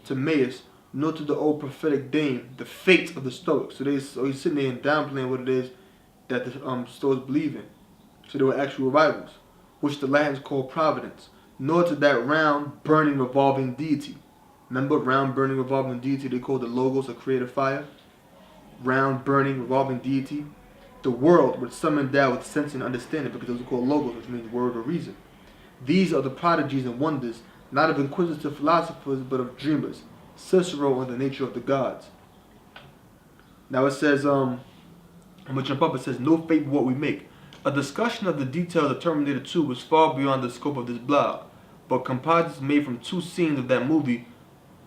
Timaeus, nor to the old prophetic dame, the fate of the Stoics. So he's sitting there and downplaying what it is that the Stoics believe in. So they were actual rivals, which the Latins call providence, nor to that round, burning, revolving deity. Remember, round, burning, revolving deity, they call the Logos, a creative fire. Round, burning, revolving deity. The world, which some endowed with sense and understanding, because those are called Logos, which means word or reason. These are the prodigies and wonders, not of inquisitive philosophers, but of dreamers. Cicero on the nature of the gods. Now it says, I'm going to jump up, it says, no fate but what we make. A discussion of the details of Terminator 2 was far beyond the scope of this blog, but composites made from two scenes of that movie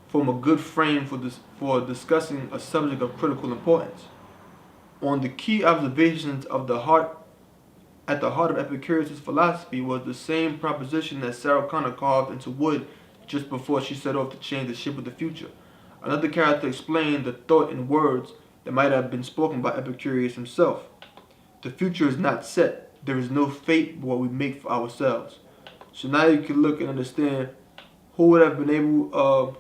form a good frame for discussing a subject of critical importance. On the key observations of the heart, at the heart of Epicurus' philosophy was the same proposition that Sarah Connor carved into wood just before she set off to change the ship of the future. Another character explained the thought in words that might have been spoken by Epicurus himself. The future is not set. There is no fate but what we make for ourselves. So now you can look and understand who would have been able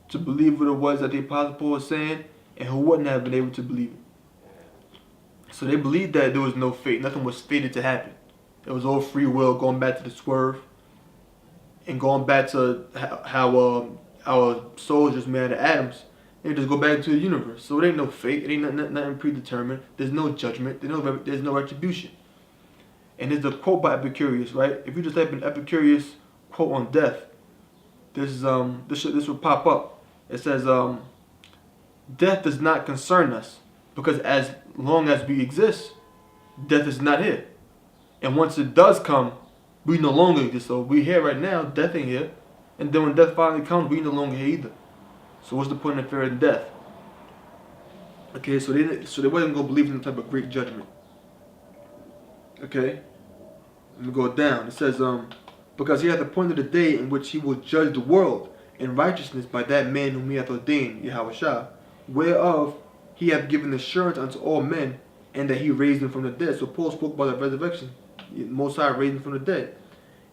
to believe what it was that the Apostle Paul was saying, and who wouldn't have been able to believe it. So they believed that there was no fate. Nothing was fated to happen. It was all free will, going back to the swerve, and going back to how our souls just made out of atoms. And just go back to the universe. So it ain't no fate. It ain't nothing predetermined. There's no judgment. There's no retribution. And there's a quote by Epicurus, right? If you just type in Epicurus quote on death, this will pop up. It says, death does not concern us, because as long as we exist, death is not here. And once it does come, we no longer exist. So we're here right now, death ain't here. And then when death finally comes, we no longer here either. So what's the point of fearing death? Okay, so they wasn't going to believe in some type of great judgment. Okay, let me go down. It says, because he hath appointed a day in which he will judge the world in righteousness by that man whom he hath ordained, Yahushua, whereof he hath given assurance unto all men, and that he raised him from the dead. So Paul spoke about the resurrection. Most High raised him from the dead.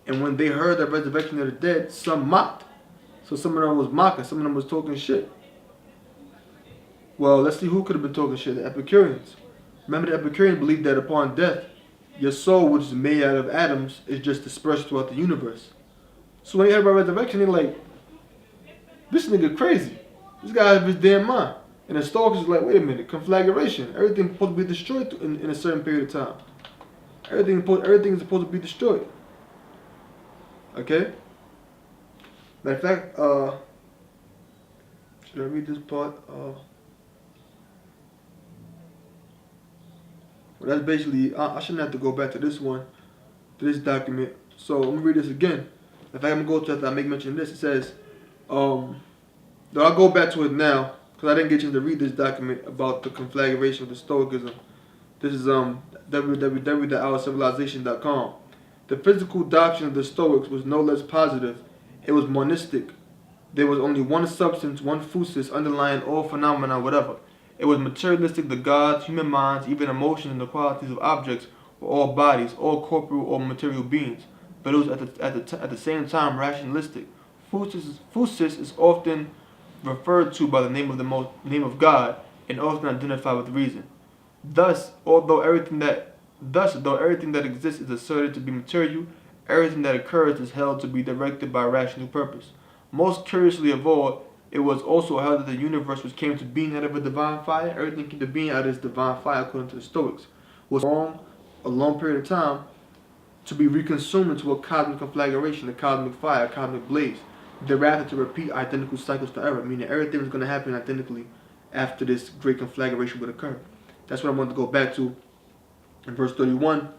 And when they heard the resurrection of the dead, some mocked. So some of them was mocking, some of them was talking shit. Well, let's see who could have been talking shit. The Epicureans. Remember, the Epicureans believed that upon death, your soul, which is made out of atoms, is just dispersed throughout the universe. So when they heard about resurrection, they're like, this nigga crazy. This guy has his damn mind. And the Stoics is like, wait a minute, conflagration. Everything's supposed to be destroyed in a certain period of time. Everything is supposed to be destroyed. Okay? Matter of fact, should I read this part? Well, that's basically, I shouldn't have to go back to this one, to this document. So I'm going to read this again. In fact, I'm going to go to after I make mention of this. It says, though I'll go back to it now, because I didn't get you to read this document about the conflagration of the Stoicism. This is www.ourcivilization.com. The physical doctrine of the Stoics was no less positive. It was monistic. There was only one substance, one physis, underlying all phenomena, whatever. It was materialistic. The gods, human minds, even emotions, and the qualities of objects were all bodies, all corporeal or material beings. But it was at the same time rationalistic. Physis is often referred to by the name of God, and often identified with reason. Thus, though everything that exists is asserted to be material, everything that occurs is held to be directed by rational purpose. Most curiously of all, it was also held that the universe which came to being out of a divine fire, everything came to being out of this divine fire according to the Stoics, was a long period of time to be reconsumed into a cosmic conflagration, a cosmic fire, a cosmic blaze. Thereafter to repeat identical cycles forever, meaning everything was going to happen identically after this great conflagration would occur. That's what I wanted to go back to in verse 31.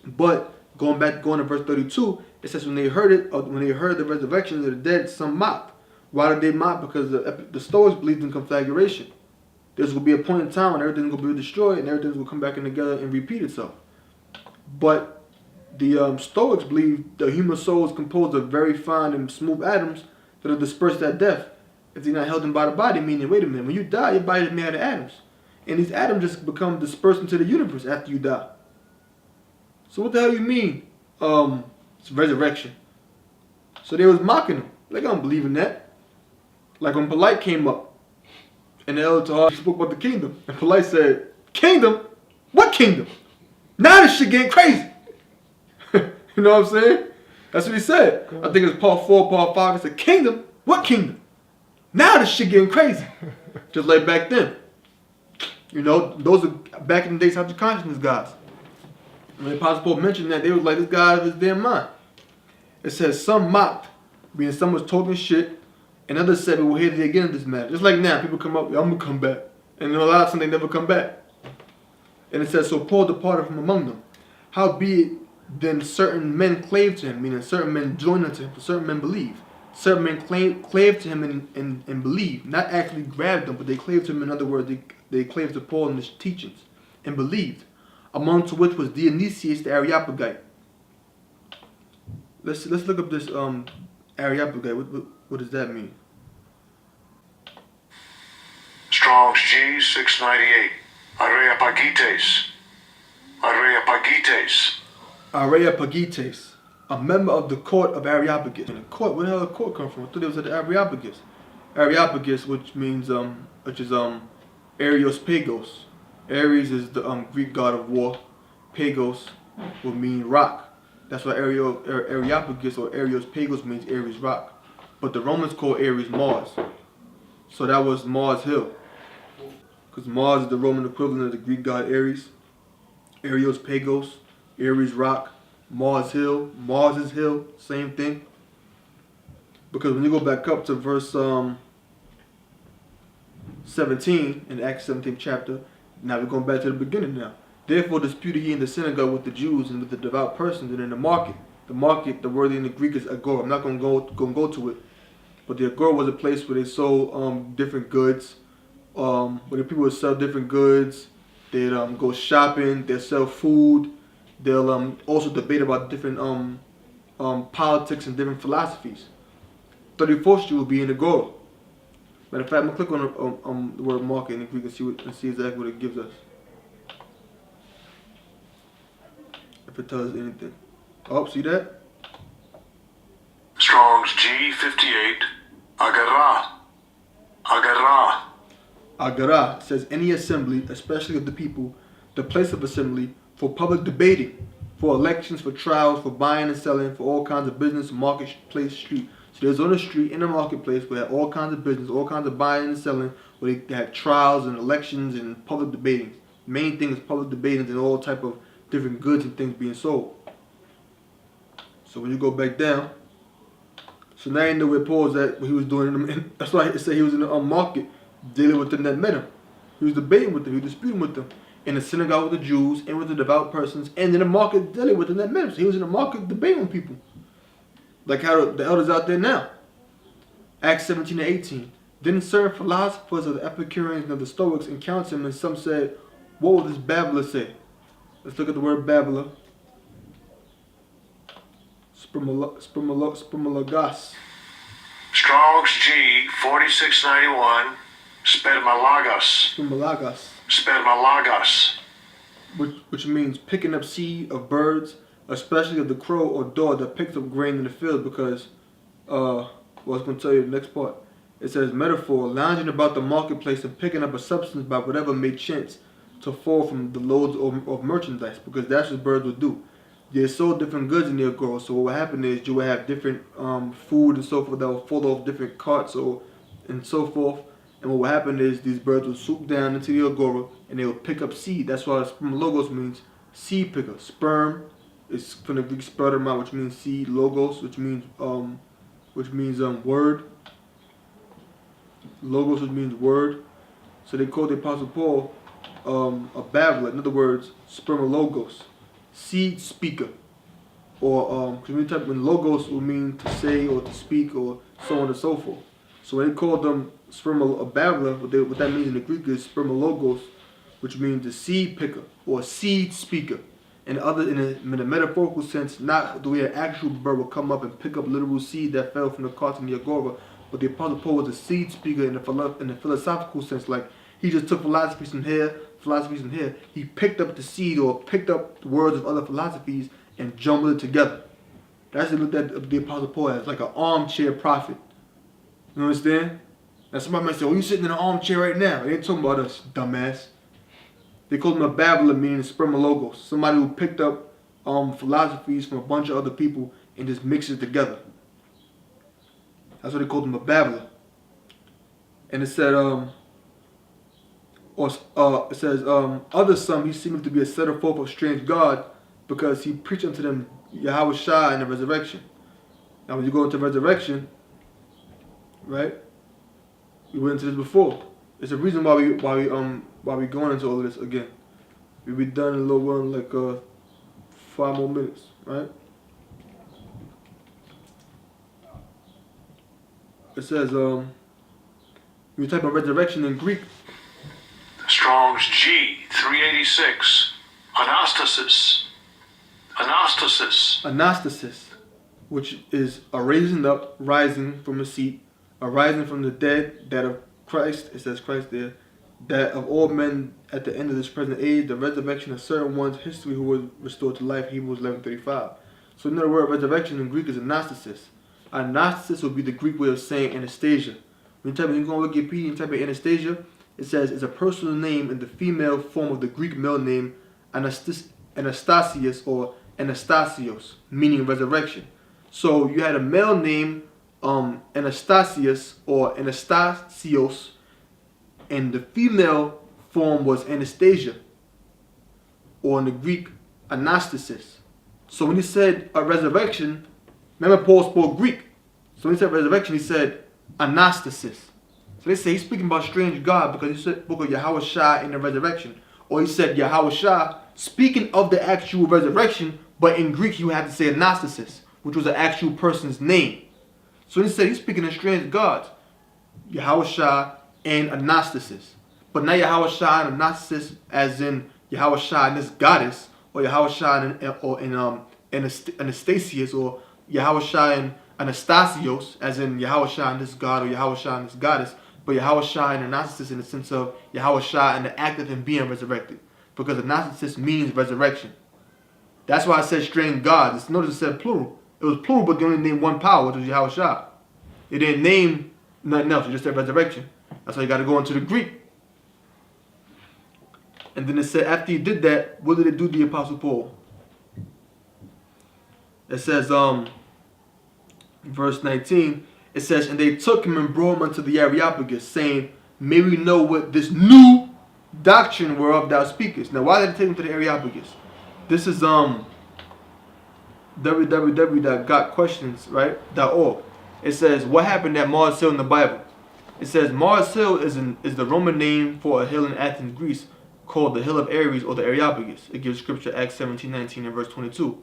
But going to verse 32, it says when they heard the resurrection of the dead, some mocked. Why did they mock? Because the Stoics believed in conflagration. There's going to be a point in time when everything's going to be destroyed and everything's going to come back in together and repeat itself. But the Stoics believe the human soul is composed of very fine and smooth atoms that are dispersed at death. If they're not held in by the body, meaning, wait a minute, when you die, your body is made out of atoms. And these atoms just become dispersed into the universe after you die. So what the hell you mean? It's resurrection. So they was mocking them. Like, I don't believe in that. Like when Polite came up and the elder Tahar spoke about the kingdom, and Polite said, "Kingdom? What kingdom? Now this shit getting crazy." You know what I'm saying? That's what he said. I think it's part 4, part 5. He said, "Kingdom? What kingdom? Now this shit getting crazy." Just like back then. You know, those are back in the days of consciousness guys. When the Apostle Paul mentioned that, they was like, this guy out of his damn mind. It says, some mocked, meaning some was talking shit, and others said, "We'll hear thee again in this matter." Just like now, people come up, "I'm going to come back." And then a lot of times they never come back. And it says, "So Paul departed from among them. Howbeit then certain men clave to him," meaning certain men joined unto him, for certain men believe. Certain men clave to him and believe. Not actually grabbed them, but they clave to him. In other words, they clave to Paul and his teachings and believed. Among to which was Dionysius the Areopagite. Let's look up this Areopagite. What does that mean? Strong's G 698. Areopagites. Areopagites. Areopagites, a member of the court of Areopagus. And the court, where the hell did the court come from? I thought it was at the Areopagus. Areopagus, which means Areos Pagos. Ares is the Greek god of war. Pagos would mean rock. That's why Areopagus or Areos Pagos means Ares rock. But the Romans called Ares Mars. So that was Mars Hill. Because Mars is the Roman equivalent of the Greek god Ares. Areos Pagos, Ares rock, Mars Hill, Mars' hill, same thing. Because when you go back up to verse 17 in the Acts 17th chapter, now we're going back to the beginning now. "Therefore disputed he in the synagogue with the Jews and with the devout persons, and in the market." The market, the word in the Greek is agora. I'm not going to go to it. But the agora was a place where they sold different goods. Where the people would sell different goods. They'd go shopping. They'd sell food. They'll also debate about different politics and different philosophies. 34th Street will be in agora. Matter of fact, I'm going to click on the word market in the Greek and see exactly what it gives us. If it tells us anything. Oh, see that? Strong's G 58. Agara. Agara. Agara. It says any assembly, especially of the people, the place of assembly, for public debating, for elections, for trials, for buying and selling, for all kinds of business, marketplace, street. So there's on the street, in the marketplace, where they have all kinds of business, all kinds of buying and selling, where they have trials and elections and public debating. Main thing is public debating and all type of different goods and things being sold. So when you go back down, so now you know where Paul's at, what he was doing. And that's why it said he was in the market, dealing with them that met him. He was debating with them, he was disputing with them. In the synagogue with the Jews, and with the devout persons, and in the market dealing with them that met him. So he was in the market debating with people. Like how the elders out there now. Acts 17 and 18. Then certain philosophers of the Epicureans and of the Stoics encountered him, and some said, "What will this babbler say?" Let's look at the word babbler. Spermologos. Strong's G 4691. Spermalagos. Spermologos. Spermalagos. Which means picking up seed of birds, especially of the crow or dog that picks up grain in the field. Because, well, I was going to tell you the next part. It says, metaphor, lounging about the marketplace and picking up a substance by whatever may chance to fall from the loads of merchandise. Because that's what birds would do. They sold different goods in their agora. So what would happen is you would have different food and so forth that will fall off different carts and so forth. And what will happen is these birds will swoop down into the agora and they will pick up seed. That's why spermologos means seed picker. Sperm is from the Greek sperma, which means seed. Logos, which means word. Logos, which means word. So they called the Apostle Paul a babbler. In other words, spermologos, seed speaker. Or when logos will mean to say or to speak or so on and so forth. So when they called them a babbler, what that means in the Greek is spermologos, which means the seed picker or seed speaker. In a metaphorical sense, not the way an actual bird will come up and pick up literal seed that fell from the carts in the agora, but the Apostle Paul was a seed speaker in the philosophical sense, like he just took philosophies from here. He picked up the seed or picked up the words of other philosophies and jumbled it together. That's what they looked at the Apostle Paul as, like an armchair prophet. You understand? Now somebody might say, "Oh, you sitting in an armchair right now." They ain't talking about us, dumbass. They called him a babbler, meaning spermologos. Somebody who picked up philosophies from a bunch of other people and just mixed it together. That's what they called him, a babbler. And it said, it says, other some he seemed to be a setter forth of strange God, because he preached unto them Yahweh Shah and the resurrection. Now when you go into resurrection, right? We went into this before. It's a reason why we going into all of this again. We'll be done in a little while, like 5 more minutes, right? It says, you type of resurrection in Greek. Strong's G 386. Anastasis. Anastasis. Anastasis, which is a raising up, rising from a seat, a rising from the dead, that of Christ, it says Christ there, that of all men at the end of this present age, the resurrection of certain ones, history who was restored to life, Hebrews 11:35. So another word, resurrection in Greek is anastasis. Anastasis would be the Greek way of saying Anastasia. When you go on Wikipedia and type in Anastasia, it says it's a personal name in the female form of the Greek male name Anastasius or Anastasios, meaning resurrection. So you had a male name Anastasius or Anastasios, and the female form was Anastasia, or in the Greek Anastasis. So when he said a resurrection, remember Paul spoke Greek. So when he said resurrection, he said Anastasis. So they say he's speaking about strange God because he spoke of Yahweh Shah in the resurrection. Or he said Yahweh Shah speaking of the actual resurrection, but in Greek you have to say Anastasis, which was an actual person's name. So he said he's speaking of strange gods, Yahweh Shah and Anastasis. But not Yahweh Shah and Anastasis as in Yahweh Shah and this goddess, or Yahweh Shah and Anastasius, or Yahweh Shah and Anastasios, as in Yahweh Shah and this god, or Yahweh Shah and this goddess, but Yahweh Shah and Anastasis in the sense of Yahweh Shah and the act of him being resurrected. Because Anastasis means resurrection. That's why I said strange gods. Notice it said plural. It was plural, but they only named one power, which was Yahweh Shah. It didn't name nothing else. It just said resurrection. That's why you got to go into the Greek. And then it said, after he did that, what did it do to the Apostle Paul? It says, verse 19, it says, and they took him and brought him unto the Areopagus, saying, may we know what this new doctrine whereof thou speakest. Now, why did they take him to the Areopagus? This is www.gotquestions, right? .org. It says, what happened at Mars Hill in the Bible? It says, Mars Hill is the Roman name for a hill in Athens, Greece, called the Hill of Ares or the Areopagus. It gives scripture Acts 17:19 and verse 22.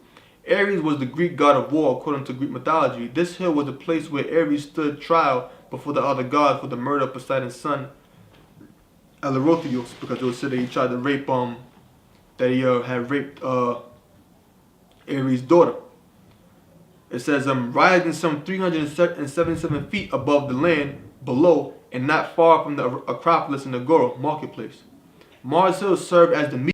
Ares was the Greek god of war according to Greek mythology. This hill was the place where Ares stood trial before the other gods for the murder of Poseidon's son, Alerothios, because it was said that he tried to rape, had raped Ares' daughter. It says, rising some 377 feet above the land below and not far from the Acropolis and Agora marketplace. Mars Hill served as the